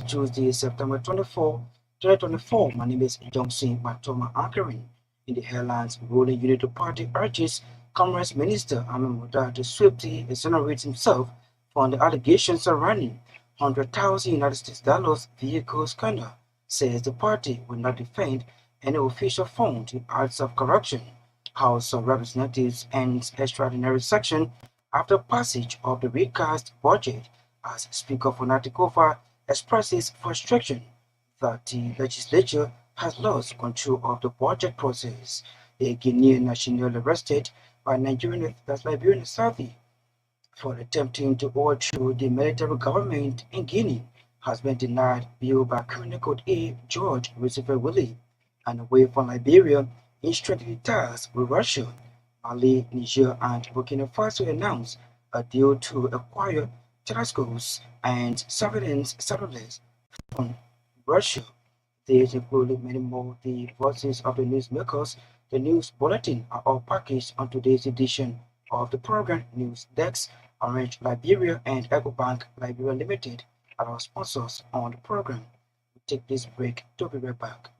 Tuesday, September 24, 2024. My name is Johnson Matoma Ankarin. In the headlines, ruling Unity Party urges Commerce Minister Ahmed Muda to swiftly exonerate himself from the allegations surrounding $100,000 vehicle scandal, says the party will not defend any official fund in acts of corruption. House of Representatives ends extraordinary session after passage of the recast budget as Speaker Fonati Kofa expresses frustration that the legislature has lost control of the budget process. A Guinean national arrested by Liberian Authority for attempting to overthrow the military government in Guinea has been denied bail by Criminal Code A George Christopher Willie, and away from Liberia in strengthening ties with Russia. Mali, Niger, and Burkina Faso announced a deal to acquire telescopes and surveillance satellites from Russia. These include many more. The voices of the newsmakers, the news bulletin are all packaged on today's edition of the program News Desk. Orange Liberia and EcoBank Liberia Limited are our sponsors on the program. We take this break to be right back.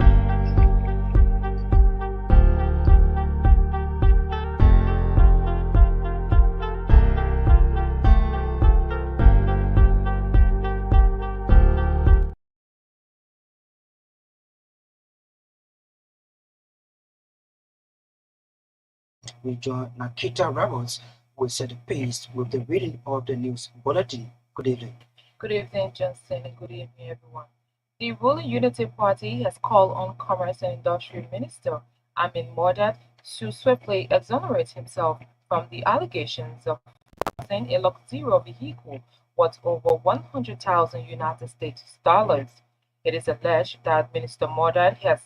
We join Nakita Rebels will set the pace with the reading of the news bulletin. Good evening. Good evening, Johnson, and good evening, everyone. The ruling Unity Party has called on Commerce and Industry Minister Amin Mordat to swiftly exonerate himself from the allegations of using a luxurious vehicle worth over 100,000 United States dollars. It is alleged that Minister Mordat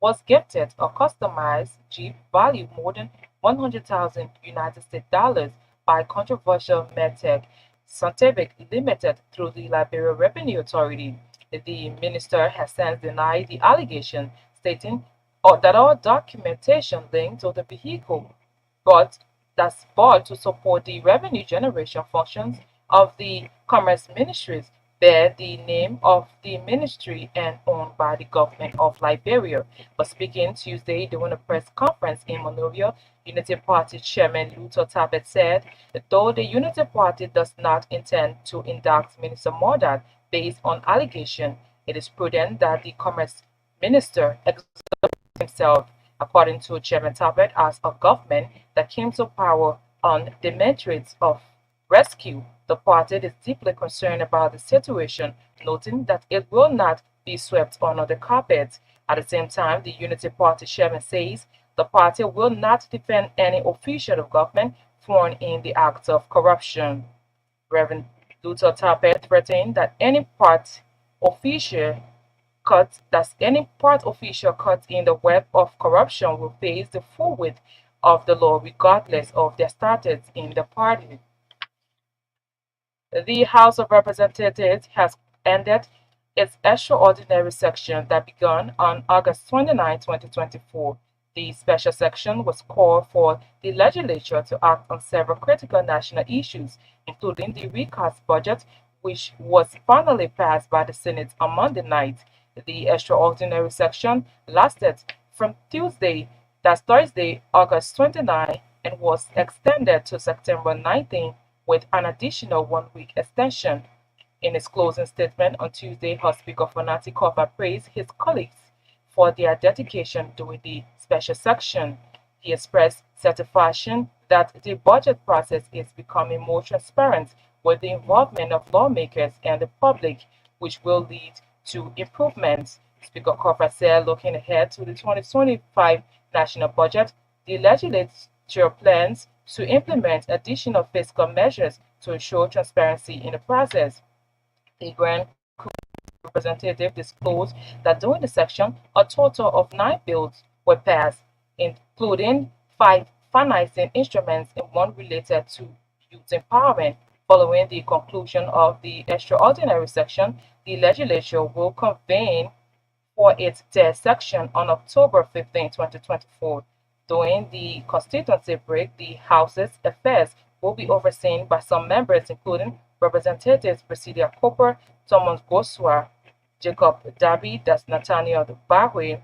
was gifted a customized Jeep valued more than 100,000 United States dollars by controversial medtech Scientific Limited through the Liberia Revenue Authority. The minister has since denied the allegation, stating that all documentation linked to the vehicle but that's bought to support the revenue generation functions of the Commerce Ministries bear the name of the ministry and owned by the government of Liberia. But speaking Tuesday during a press conference in Monrovia, Unity Party Chairman Luther Tabet said that though the Unity Party does not intend to indict Minister Mordat based on allegation, it is prudent that the Commerce Minister exert himself, according to Chairman Tabet, as a government that came to power on the merits of rescue. The party is deeply concerned about the situation, noting that it will not be swept under the carpet. At the same time, the Unity Party chairman says the party will not defend any official of government found in the act of corruption. Reverend Luther Tapet threatened that any part official caught in the web of corruption will face the full weight of the law regardless of their status in the party. The House of Representatives has ended its extraordinary session that began on August 29, 2024. The special session was called for the legislature to act on several critical national issues, including the recast budget, which was finally passed by the Senate on Monday night. The extraordinary session lasted from that's Thursday, August 29, and was extended to September 19 with an additional 1 week extension. In his closing statement on Tuesday, House Speaker Fonati Kofa praised his colleagues for their dedication during the special session. He expressed satisfaction that the budget process is becoming more transparent with the involvement of lawmakers and the public, which will lead to improvements. Speaker Kofa said, looking ahead to the 2025 national budget, the legislature plans to implement additional fiscal measures to ensure transparency in the process. The Grand Representative disclosed that during the session, a total of 9 bills were passed, including 5 financing instruments and one related to youth empowerment. Following the conclusion of the extraordinary session, the legislature will convene for its third section on October 15, 2024. During the constituency break, the House's affairs will be overseen by some members, including Representatives Presidia Cooper, Thomas Gosua, Jacob Darby, that's Nathaniel Bahwe,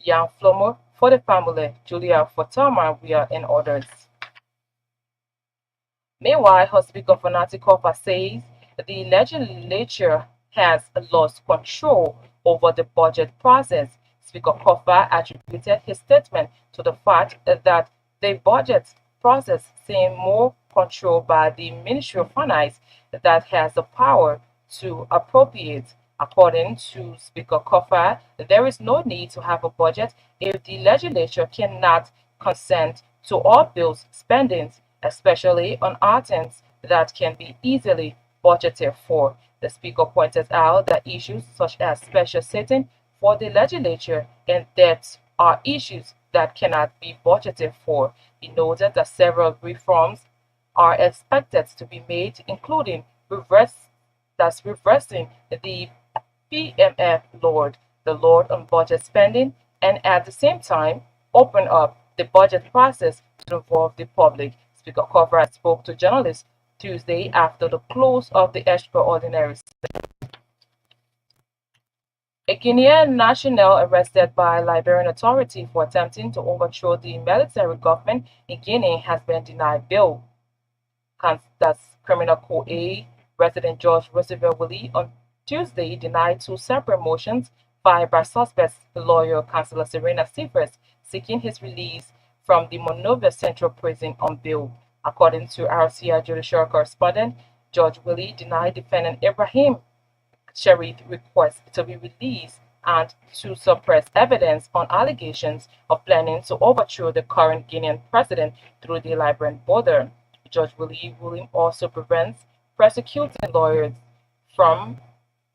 Jan Flomo for the family, Julia Fotama, and others. Meanwhile, Speaker Fanati Kofa says the legislature has lost control over the budget process. Speaker Kofa attributed his statement to the fact that the budget process seems more controlled by the Ministry of Finance that has the power to appropriate. According to Speaker Kofa, there is no need to have a budget if the legislature cannot consent to all bills spendings, especially on items that can be easily budgeted for. The Speaker pointed out that issues such as special sitting for the legislature and debts are issues that cannot be budgeted for. He noted that several reforms are expected to be made, including reversing the PMF Lord, the Lord on budget spending, and at the same time open up the budget process to involve the public. Speaker Cover spoke to journalists Tuesday after the close of the extraordinary. A Guinean national arrested by Liberian authority for attempting to overthrow the military government in Guinea has been denied bail. That's Criminal Court A. Resident George Roosevelt Willie on Tuesday denied two separate motions filed by suspects lawyer Councilor Serena Seifers seeking his release from the Monrovia Central Prison on bail. According to RCI judicial correspondent, George Willie denied defendant Ibrahim Sharif request to be released and to suppress evidence on allegations of planning to overthrow the current Guinean president through the Liberian border. Judge Willie ruling also prevents prosecuting lawyers from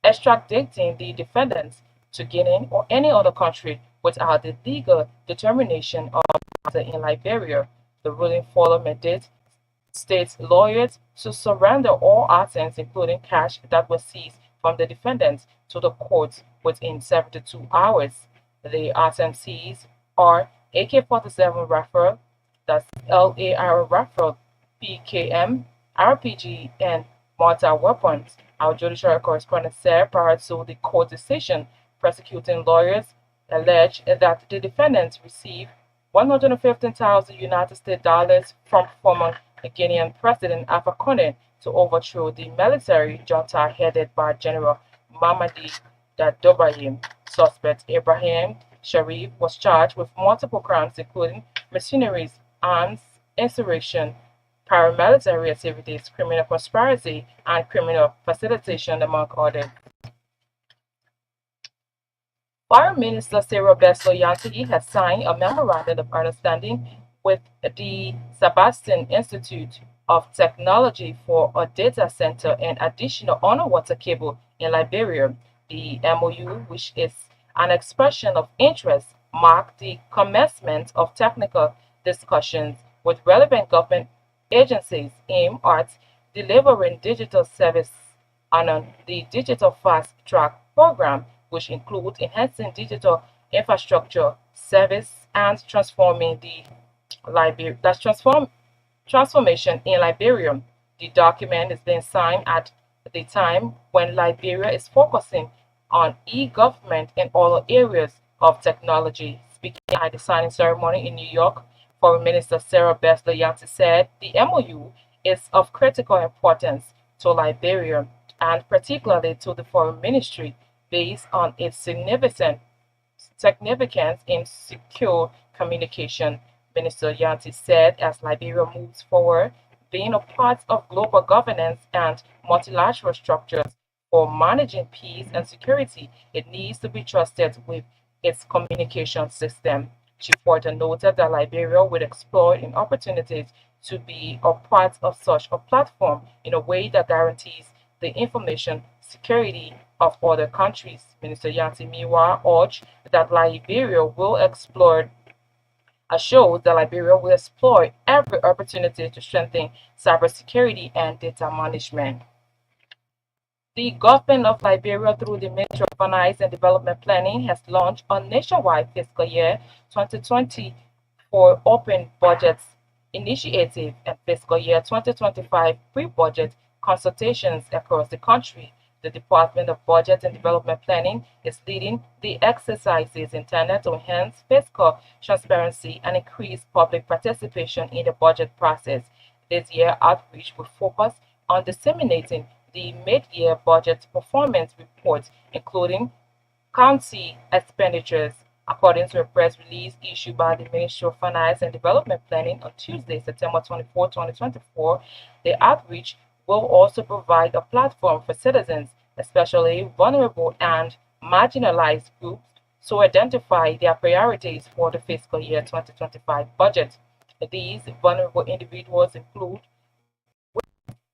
extraditing the defendants to Guinea or any other country without the legal determination of the matter in Liberia. The ruling followed mandate states lawyers to surrender all items, including cash that was seized from the defendants, to the courts within 72 hours. The items seized are AK-47 rifle, that's LAR rifle, PKM, RPG, and mortar weapons. Our judicial correspondent said prior to the court decision, prosecuting lawyers alleged that the defendants received 115,000 United States dollars from former Guinean President Alpha Condé to overthrow the military junta headed by General Mamadi Doumbouya. Suspect Ibrahim Sharif was charged with multiple crimes including mercenaries, arms, insurrection, paramilitary activities, criminal conspiracy, and criminal facilitation, among others. Foreign Minister Sarah Yanti has signed a memorandum of understanding with the Sebastian Institute of Technology for a data center and additional underwater cable in Liberia. The MOU, which is an expression of interest, marked the commencement of technical discussions with relevant government agencies aimed at delivering digital service on the Digital Fast Track program, which includes enhancing digital infrastructure service and transforming the transformation in Liberia. The document is being signed at the time when Liberia is focusing on e-government in all areas of technology. Speaking at the signing ceremony in New York, Foreign Minister Sarah Yanti said the MOU is of critical importance to Liberia and particularly to the Foreign Ministry based on its significance in secure communication. Minister Yanti said as Liberia moves forward, being a part of global governance and multilateral structures for managing peace and security, it needs to be trusted with its communication system. She further noted that Liberia would explore in opportunities to be a part of such a platform in a way that guarantees the information security of other countries. Minister Yanti Miwa urged that Liberia will explore shows that Liberia will explore every opportunity to strengthen cybersecurity and data management. The government of Liberia, through the Ministry of Finance and Development Planning, has launched a nationwide fiscal year 2020 for open budgets initiative and fiscal year 2025 pre-budget consultations across the country. The Department of Budget and Development Planning is leading the exercises intended to enhance fiscal transparency and increase public participation in the budget process. This year, outreach will focus on disseminating the mid-year budget performance report, including county expenditures. According to a press release issued by the Ministry of Finance and Development Planning on Tuesday, September 24, 2024, the outreach will also provide a platform for citizens, especially vulnerable and marginalized groups, to identify their priorities for the fiscal year 2025 budget. These vulnerable individuals include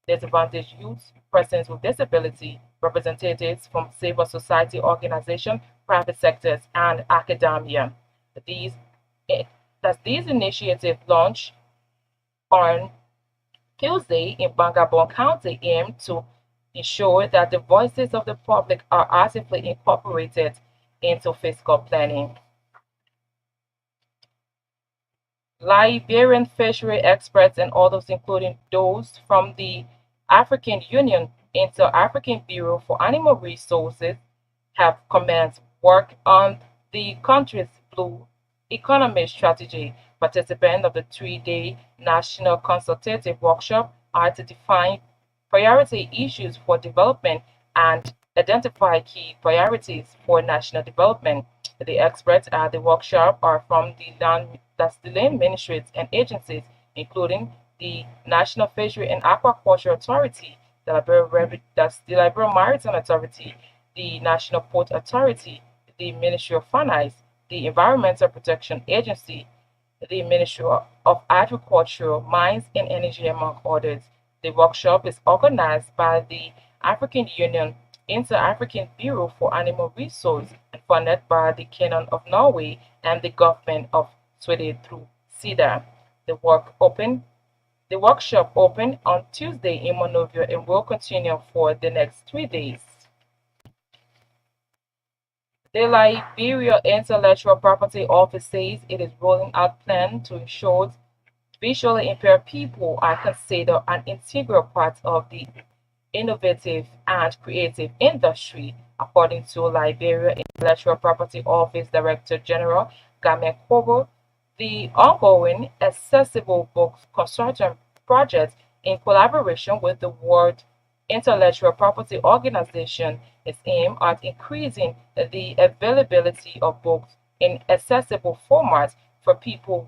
disadvantaged youth, persons with disability, representatives from civil society organizations, private sectors, and academia. These, eh, these initiatives launched on Tuesday in Bangabon County aim to ensure that the voices of the public are actively incorporated into fiscal planning. Liberian fishery experts and others, including those from the African Union Inter-African Bureau for Animal Resources, have commenced work on the country's blue economy strategy. Participants of the three-day national consultative workshop are to define priority issues for development and identify key priorities for national development. The experts at the workshop are from the land ministries and agencies, including the National Fishery and Aquaculture Authority, the Liberia Maritime Authority, the National Port Authority, the Ministry of Finance, the Environmental Protection Agency, the Ministry of Agriculture, Mines and Energy, among others. The workshop is organized by the African Union Inter-African Bureau for Animal Resources and funded by the Canon of Norway and the government of Sweden through CEDA. The workshop opened on Tuesday in Monrovia and will continue for the next 3 days. The Liberia Intellectual Property Office says it is rolling out plans to ensure visually impaired people are considered an integral part of the innovative and creative industry, according to Liberia Intellectual Property Office Director General Gamen Kobo. The ongoing Accessible Books Consortium project, in collaboration with the World Intellectual Property Organization, is aimed at increasing the availability of books in accessible formats for people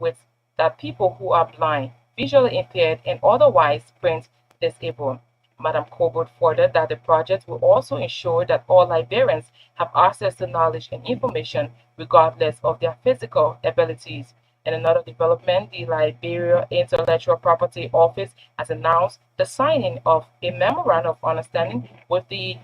who are blind, visually impaired, and otherwise print disabled. Madam Colbert furthered that the project will also ensure that all Liberians have access to knowledge and information regardless of their physical abilities. In another development, the Liberia Intellectual Property Office has announced the signing of a memorandum of understanding with the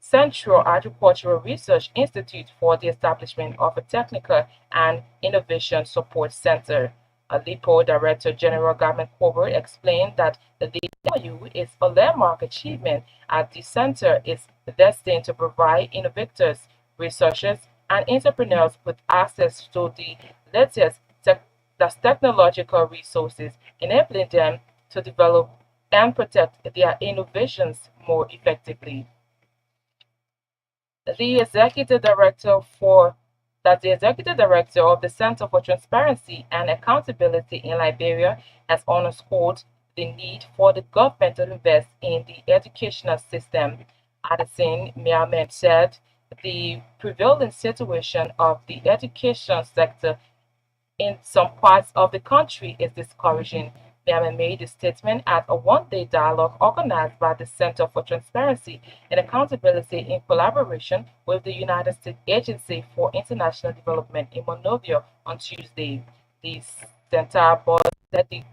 Central Agricultural Research Institute for the establishment of a technical and innovation support center. Alipo Director General Garment Colbert explained that the MOU is a landmark achievement as the center is destined to provide innovators, researchers, and entrepreneurs with access to the latest technological resources, enabling them to develop and protect their innovations more effectively. The executive director for the executive director of the Center for Transparency and Accountability in Liberia has underscored the need for the government to invest in the educational system. Addison Myean said the prevailing situation of the education sector in some parts of the country is discouraging. Myean made the statement at a one-day dialogue organized by the Center for Transparency and Accountability in collaboration with the United States Agency for International Development in Monrovia on Tuesday. The center board said the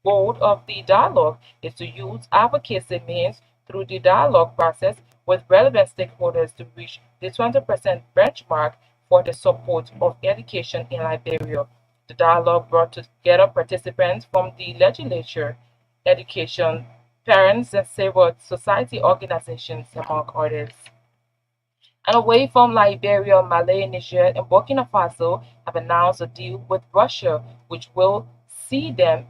goal of the dialogue is to use advocacy means through the dialogue process with relevant stakeholders to reach the 20% benchmark for the support of education in Liberia. The dialogue brought together participants from the legislature, education, parents, and civil society organizations, among others. And away from Liberia, Mali, Niger, and Burkina Faso have announced a deal with Russia, which will see them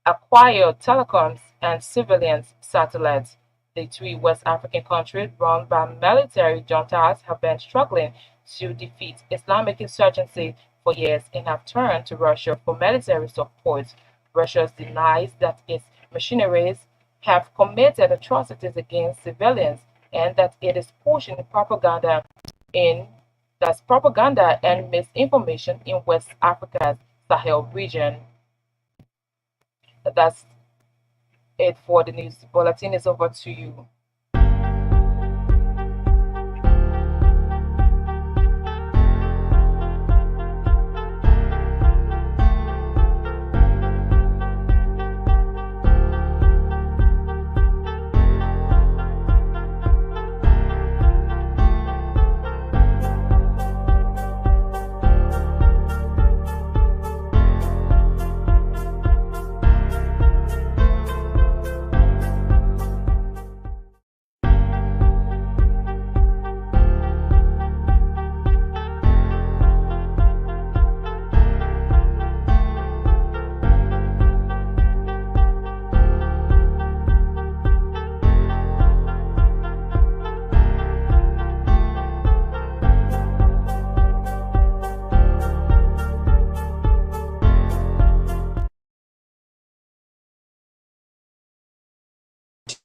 acquire telecoms and surveillance satellites. The three West African countries run by military juntas have been struggling to defeat Islamic insurgency for years and have turned to Russia for military support. Russia denies that its machineries have committed atrocities against civilians and that it is pushing in propaganda and misinformation in West Africa's Sahel region. That's it for the news bulletin. Is over to you.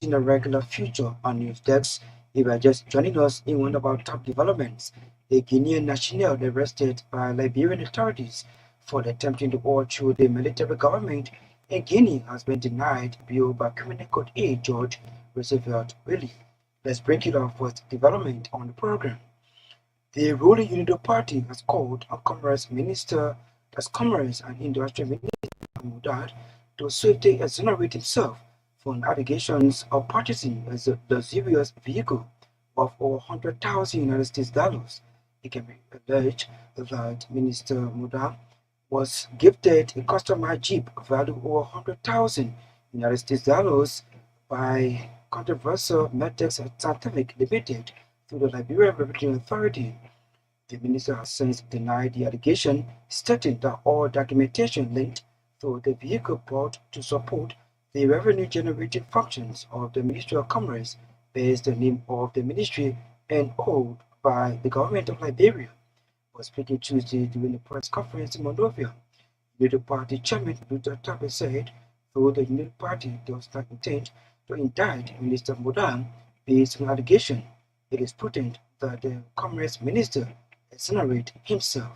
In a regular feature on news decks. If you are just joining us in one of our top developments, a Guinean national arrested by Liberian authorities for attempting to overthrow the military government in Guinea has been denied bail by Criminal Court A Judge Roosevelt Willie. Let's break it off with development on the program. The ruling Unity Party has called on Commerce and Industry Minister Mudad to swiftly exonerate himself from allegations of purchasing a luxurious vehicle of over $100,000 United States. It can be alleged that Minister Muda was gifted a customized Jeep valued over $100,000 by controversial Metex Scientific Limited through the Liberian Revenue Authority. The minister has since denied the allegation, stating that all documentation linked to the vehicle brought to support the revenue-generating functions of the Ministry of Commerce bears the name of the ministry and owned by the government of Liberia. Was speaking Tuesday during a press conference in Monrovia. Unity Party Chairman Luther Tabe said, though the Unity Party does not intend to indict Minister Modam based on allegation, it is prudent that the Commerce Minister exonerate himself.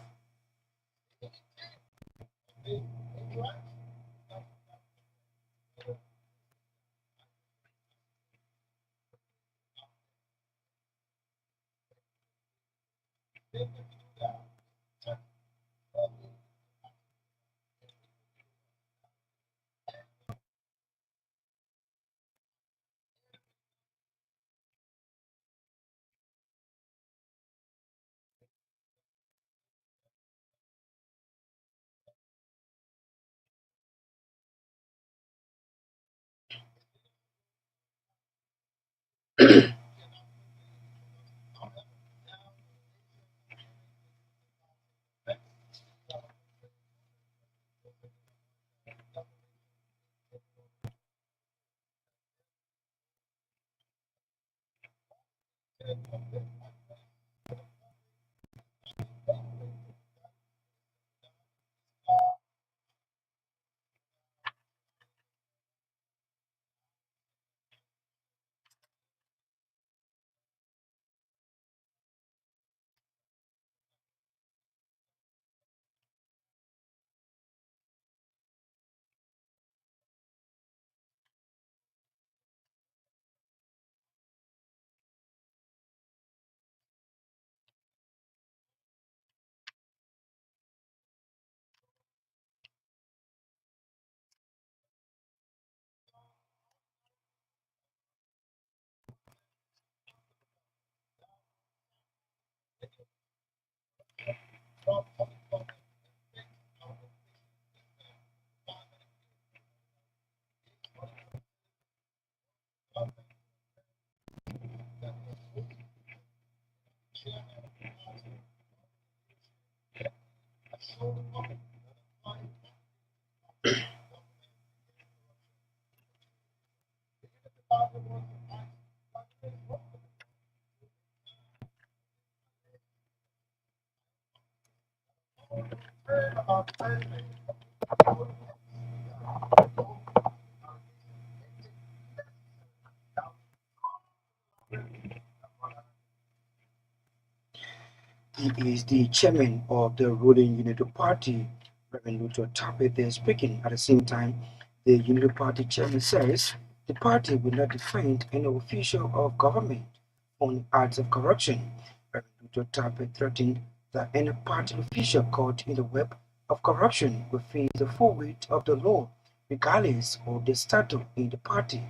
He is the chairman of the ruling Unity Party. Reverend Luther Tappet there speaking. At the same time, the Unity Party chairman says the party will not defend any official of government on acts of corruption. Reverend Luther Tappet threatened that any party official caught in the web of corruption will face the full weight of the law, regardless of the status in the party.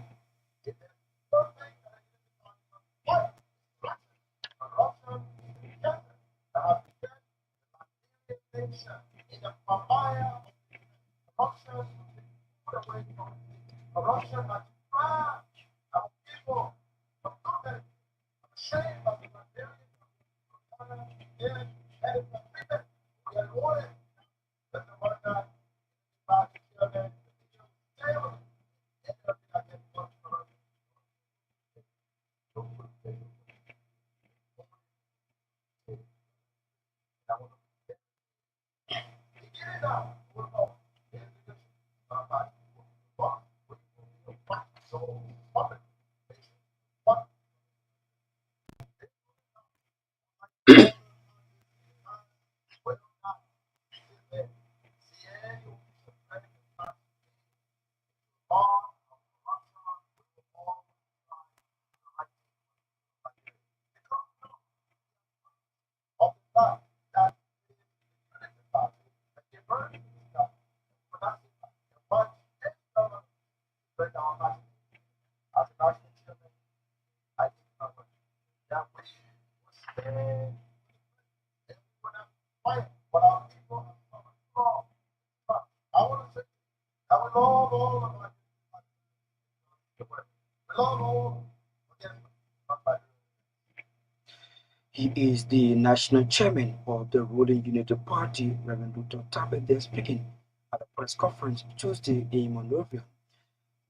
He is the national chairman of the ruling Unity Party, Reverend Luther Tappet, there speaking at a press conference Tuesday in Monrovia.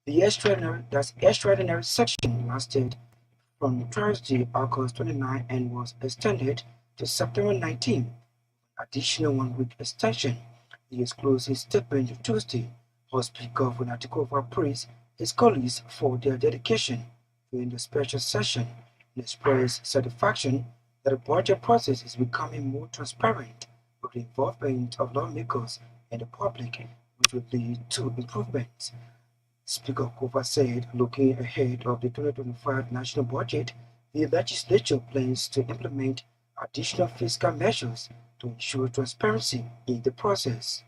The extraordinary session lasted from Thursday, August 29, and was extended to September 19. Additional one-week extension. He disclosed his statement Tuesday. House Speaker Vonatikova praised his colleagues for their dedication during the special session and expressed satisfaction that the budget process is becoming more transparent with the involvement of lawmakers and the public, which would lead to improvements. Speaker Cooper said, looking ahead of the 2025 national budget, the legislature plans to implement additional fiscal measures to ensure transparency in the process.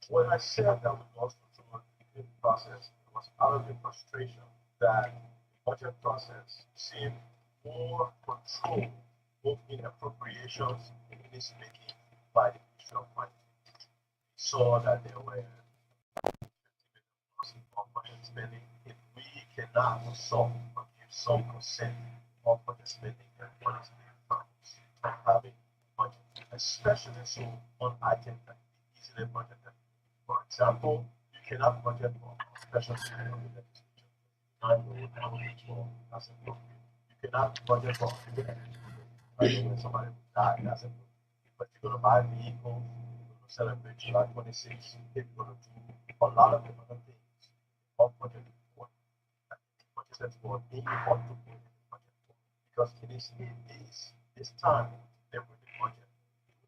When I said that we lost control of the process, it was out of the frustration that the budget process seemed more controlled, both in appropriations and in making by the Ministry of Finance. We saw that there were of budget spending. If we cannot solve or give some consent of budget spending and what is being funds from having budget, especially so on items that be easily budgeted. For example, you cannot budget for special treatment of the legislature. I know how for as appropriate. You cannot budget for when somebody died as appropriate. But you're going to buy a vehicle, you're going to celebrate July 26th, you're going to do a lot of the other things of budget for. Budget for being ought to put in the budget for. Because it is in this time that with the budget,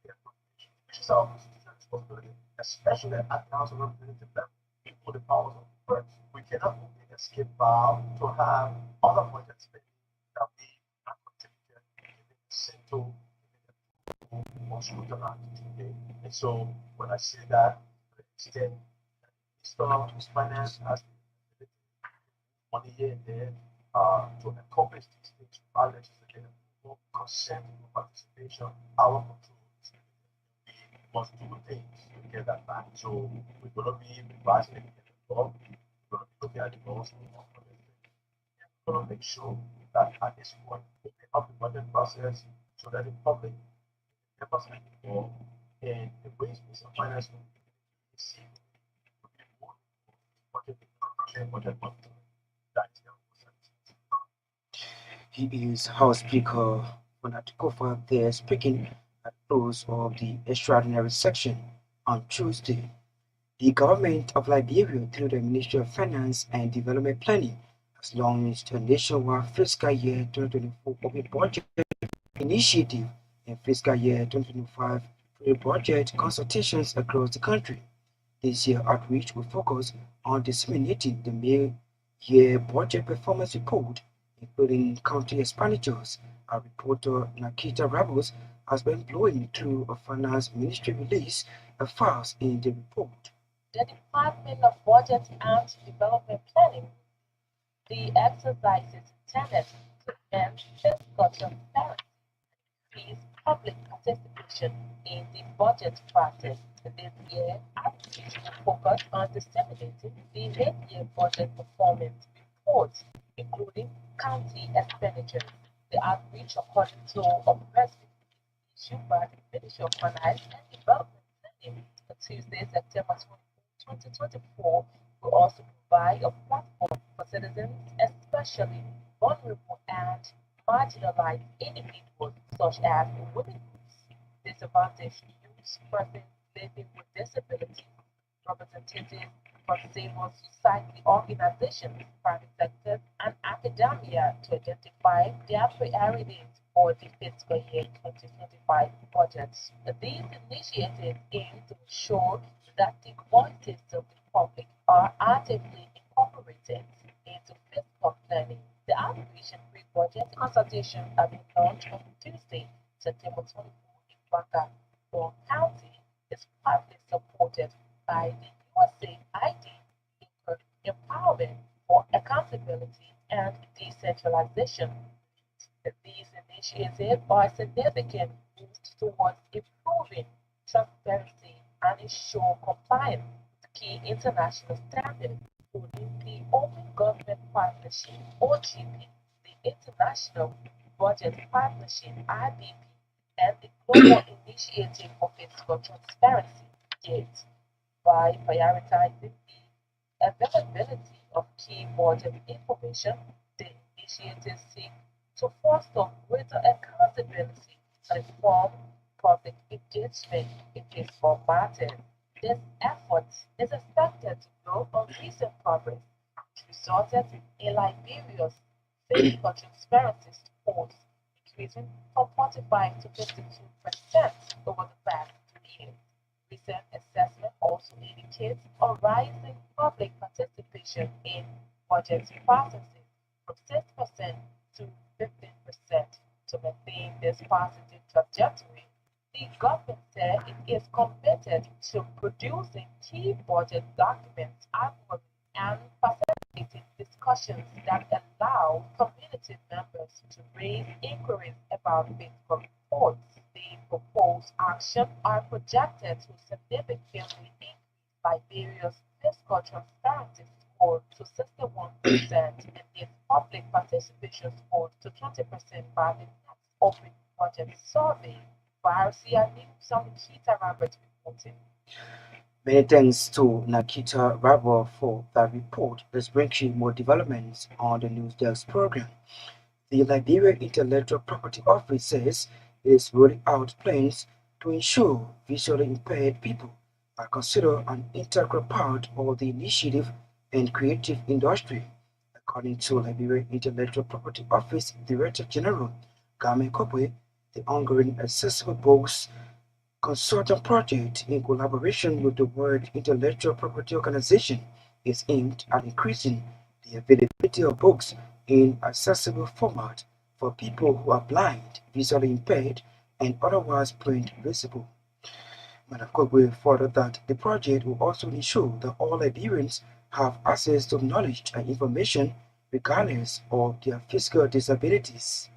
the appropriation, which is our constitutional responsibility, especially at the House of Representatives level, we put the powers of the first. We cannot only escape vow to have other budget spending that we are contributed in the central or scrutinized. Okay? And so when I say that, the extent that the Minister of Finance has money here and there to accomplish these things, our legislative consent or participation, our control. We must do things to get that back. So we're going to be revising the law. We're going to be looking at the laws. We're going to make sure that at this point, we have the budget process so that the public, members and involved, and the ways Mr. Finance will see more budget and budget monitoring. He is House Speaker Vonatikova there speaking at the close of the extraordinary session on Tuesday. The government of Liberia, through the Ministry of Finance and Development Planning, has launched a nationwide fiscal year 2024 open budget initiative in fiscal year 2025 through budget consultations across the country. This year outreach will focus on disseminating the mid-year budget performance report, including county expenditures. Our reporter Nakita Rebels has been blowing through a finance ministry release of files in the report. The Department of Budget and Development Planning, the exercise is intended to enhance fiscal transparency, increase public participation in the budget process. This year, outreach will focus on disseminating the mid-year budget performance reports, including county expenditures. The outreach, according to a press release issued by the Ministry of Finance and Development Planning on Tuesday, September 2024, will also provide a platform for citizens, especially vulnerable and marginalized individuals such as women, disadvantaged youth, persons living with disabilities, representatives from civil society organizations, private sector, and academia to identify their priorities for the fiscal year 2025 budgets. These initiatives aim to ensure that the voices of the public are actively incorporated into fiscal planning. The outreach and pre-budget consultation have been launched on Tuesday, September 24 in Baka, Bong County, is partly supported by the USAID Empowerment for Accountability and Decentralization. These initiatives are a significant boost towards improving transparency and ensure compliance with key international standards, including the Open Government Partnership (OGP), the International Budget Partnership (IBP), and the Global Initiative for Fiscal Transparency (GATE). By prioritizing the availability of key budget information, the initiatives seek to foster greater accountability and inform public engagement in fiscal matters. This effort is expected to build on recent progress, which resulted in Liberia's fiscal transparency scores increasing from 45 to 52% over the past 2 years. Recent assessment also indicates a rise in public participation in budget processes from 6% to 15%. To maintain this positive trajectory, the government said it is committed to producing key budget documents annually and facilitating discussions that allow community members to raise inquiries about fiscal reports. The proposed actions are projected to significantly increase Liberia's fiscal transparency score to 61% and its public participation score to 20% by the next open budget survey. While CRD some key Robert reporting. Many thanks to Nakita Rabo for that report. Let's bring you more developments on the News Desk program. The Liberia Intellectual Property Office says it is rolling out plans to ensure visually impaired people are considered an integral part of the initiative and creative industry. According to Liberia Intellectual Property Office Director General Game Kopwe, the ongoing Accessible Books consortium project in collaboration with the World Intellectual Property Organization is aimed at increasing the availability of books in accessible format for people who are blind, visually impaired, and otherwise print visible. Manakogwe further that the project will also ensure that all Liberians have access to knowledge and information regardless of their physical disabilities.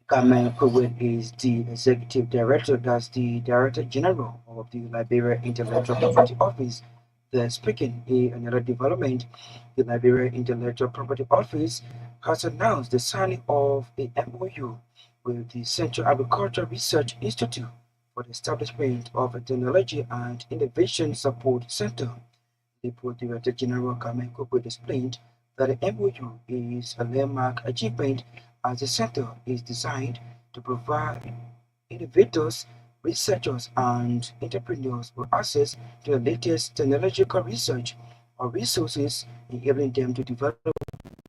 Carmen Pruitt is the executive director, that's the director general of the Liberia Intellectual Property Office. The speaking in another development, the Liberia Intellectual Property Office has announced the signing of a MOU with the Central Agricultural Research Institute for the establishment of a technology and innovation support center. The Director General Carmen Pruitt explained that the MOU is a landmark achievement as the center is designed to provide innovators, researchers, and entrepreneurs with access to the latest technological research or resources, enabling them to develop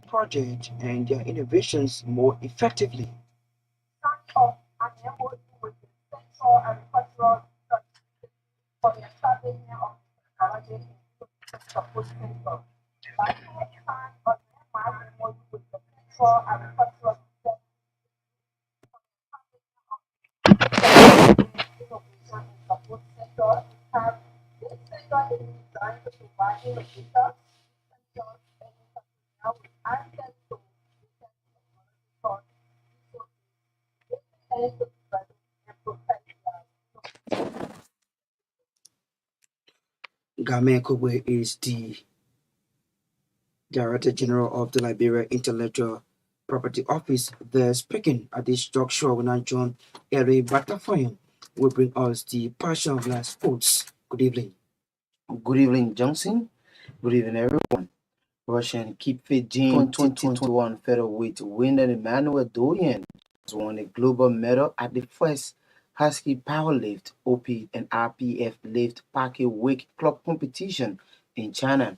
projects and their innovations more effectively. Game Kogwe is the Director General of the Liberia Intellectual Property Office. The speaking at this talk show when I join Eri Batafoyan will bring us the passion of life sports. Good evening. Good evening, Johnson. Good evening, everyone. Russian keep fit June 2021 featherweight winner Emmanuel Doyen has won a global medal at the first Husky Powerlift OP and RPF Lift Parquet Weight Club competition in China.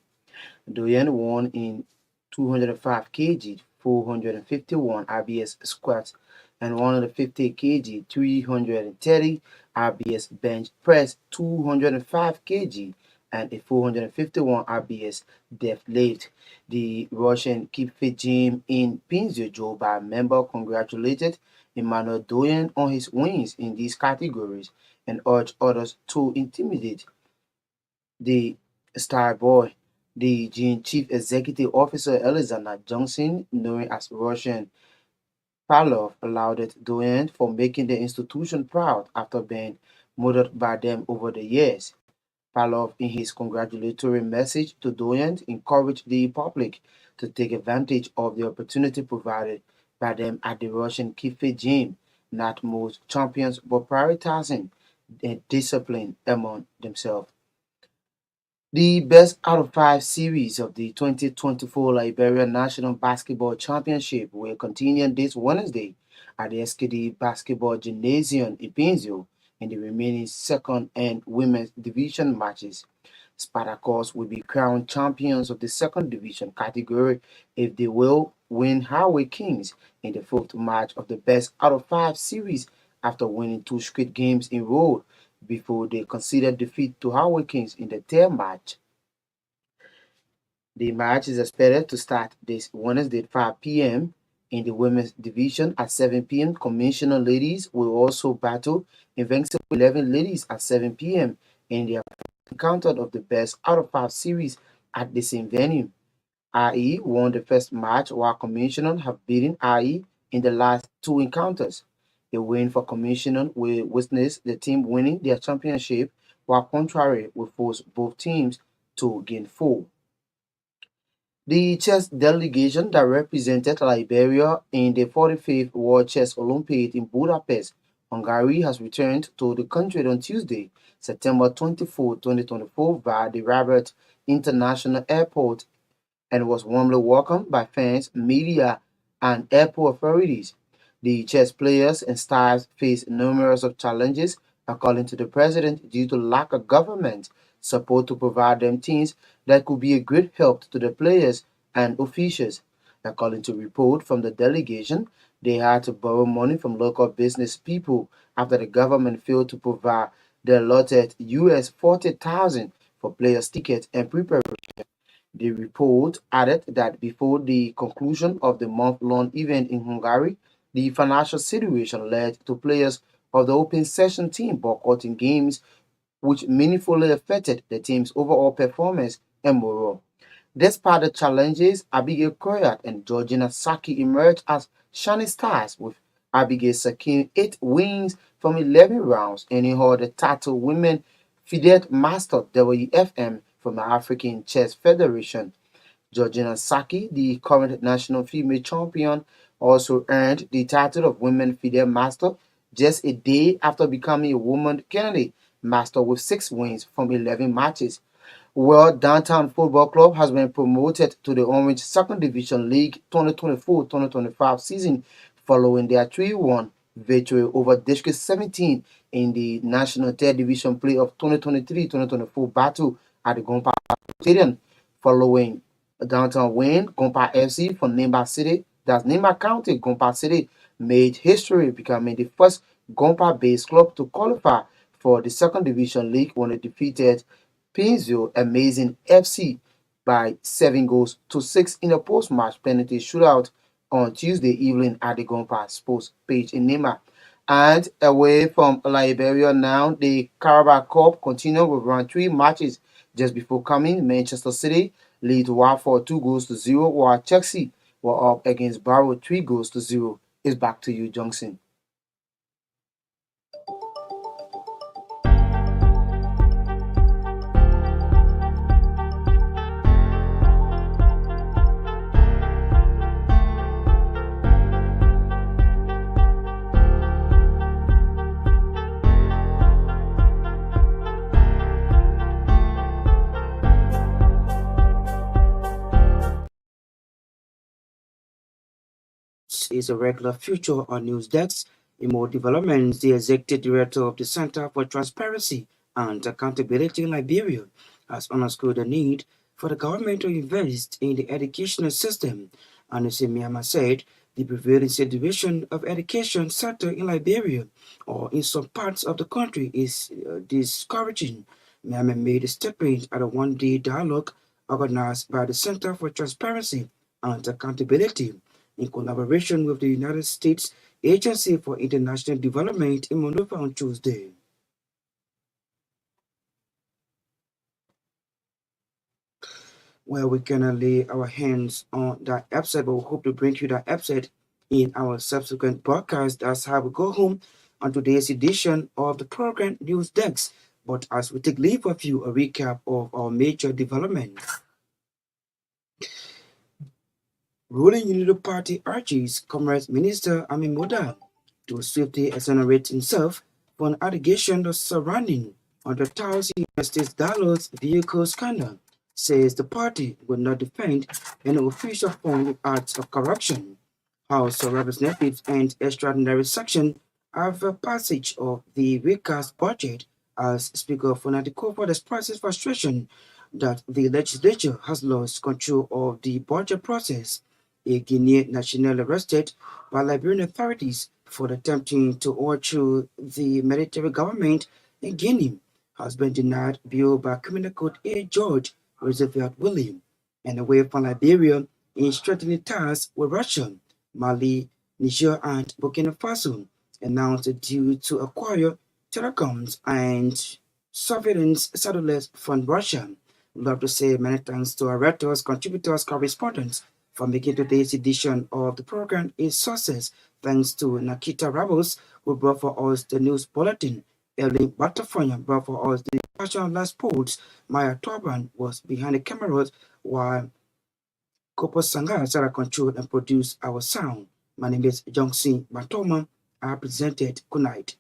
Doyen won in 205 kg, 451 RBS squats, and 150 kg, 330 RBS bench press, 205 kg, and a 451 RBS deadlift. The Russian Keep Fit Gym in Pinzio Joba member congratulated Emmanuel Doyen on his wins in these categories and urged others to intimidate the star boy. The Chief Executive Officer Alexander Johnson, known as Russian Pavlov, lauded Doyen for making the institution proud after being modeled by them over the years. Pavlov, in his congratulatory message to Doyen, encouraged the public to take advantage of the opportunity provided by them at the Russian Kife gym, not most champions, but prioritizing the discipline among themselves. The best out of five series of the 2024 Liberia National Basketball Championship will continue this Wednesday at the SKD Basketball Gymnasium in Pinzio in the remaining second and women's division matches. Spartacus will be crowned champions of the second division category if they will win Highway Kings in the fourth match of the best out of five series after winning two straight games in a row before they conceded defeat to Highway Kings in the third match. The match is expected to start this Wednesday at 5 p.m. In the women's division at 7 p.m. Conventional ladies will also battle Invincible 11 ladies at 7 p.m. in their encounter of the best out of five series at the same venue. IE won the first match while Conventional have beaten IE in the last two encounters. A win for Conventional will witness the team winning their championship, while Contrary will force both teams to gain four. The chess delegation that represented Liberia in the 45th World Chess Olympiad in Budapest, Hungary has returned to the country on Tuesday, September 24, 2024 via the Rabat International Airport and was warmly welcomed by fans, media, and airport authorities. The chess players and stars faced numerous of challenges, according to the president, due to lack of government support to provide them things that could be a great help to the players and officials. According to report from the delegation, they had to borrow money from local business people after the government failed to provide the allotted US 40,000 for players' tickets and preparation. The report added that before the conclusion of the month-long event in Hungary, the financial situation led to players of the open session team boycotting games, which meaningfully affected the team's overall performance and morale. Despite the challenges, Abigail Koyat and Georgina Saki emerged as shining stars, with Abigail securing 8 wins from 11 rounds, earning her the title Women FIDE Master WFM from the African Chess Federation. Georgina Saki, the current national female champion, also earned the title of Women FIDE Master just a day after becoming a woman candidate master with 6 wins from 11 matches. Well, Downtown Football Club has been promoted to the Orange Second Division League 2024-2025 season following their 3-1 victory over District 17 in the National Third Division playoff 2023-2024 battle at the Gompa Stadium. Following a downtown win, Gompa FC from Nimba City, that's Nimba County, Gompa City, made history, becoming the first Gompa-based club to qualify for the Second Division League when it defeated Painesville Amazing FC by 7 goals to 6 in a post-match penalty shootout on Tuesday evening at the Gompa Sports page in Nema. And away from Liberia now, the Carabao Cup continued with round 3 matches just before coming. Manchester City lead Watford 2 goals to 0, while Chelsea were up against Barrow 3 goals to 0. It's back to you, Johnson. Is a regular feature on news decks. In more developments, the executive director of the Center for Transparency and Accountability in Liberia has underscored the need for the government to invest in the educational system. And as Myean said, the prevailing situation of education sector in Liberia or in some parts of the country is discouraging. Myean made a statement at a one-day dialogue organized by the Center for Transparency and Accountability in collaboration with the United States Agency for International Development in Monrovia on Tuesday. Well, we cannot lay our hands on that episode, but we hope to bring you that episode in our subsequent broadcast. That's how we go home on today's edition of the program News Desk. But as we take leave of you, a recap of our major developments. Ruling Unity Party urges Commerce Minister Amin Moda to swiftly exonerate himself for an allegation surrounding $100,000 United States dollars vehicle scandal, says the party will not defend any official form with acts of corruption. House of Representatives and Extraordinary Section have a passage of the recast budget as Speaker Fonati Kofod expresses frustration that the legislature has lost control of the budget process. A Guinean national arrested by Liberian authorities for attempting to overthrow the military government in Guinea has been denied bail by Criminal Court A. George Roosevelt William, and away from Liberia in strengthening ties with Russia, Mali, Niger, and Burkina Faso, announced due to acquire telecoms and surveillance satellites from Russia. We'd love to say many thanks to our writers, contributors, correspondents for making today's edition of the program a success. Thanks to Nakita Ravos, who brought for us the news bulletin. Ellie Butterfly brought for us the fashion last sports. Maya Torban was behind the cameras, while Kopo Sangha Sarah controlled and produced our sound. My name is Johnson Batoma. I presented. Good night.